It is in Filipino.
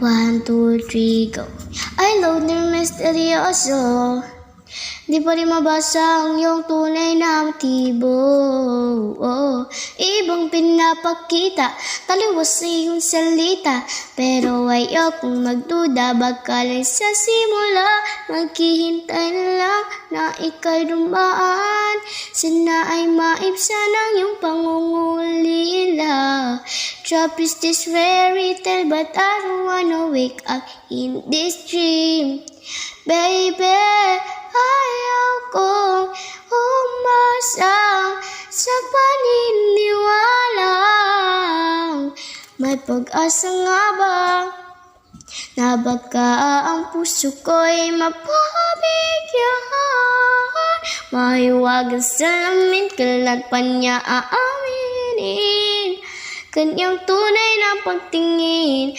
1, 2, 3, go. Ay, loner misteryoso, di pa rin mabasa ang iyong tunay na motibo. Ibang pinapakita, taliwas sa iyong salita, pero ayokong magduda, baka lang sa simula, maghihintay na lang na ika'y dumaan. Sana ay maibsan ang iyong pangungulila. Trap is this fairy tale, but I don't wanna wake up in this dream. Baby, ayaw kong umasa sa paniniwalang may pag-asa nga ba na baka ang puso ko'y mapabigyan. Mahiwagan sa lamin, kailan pa niya aaminin kanyang tunay na pagtingin.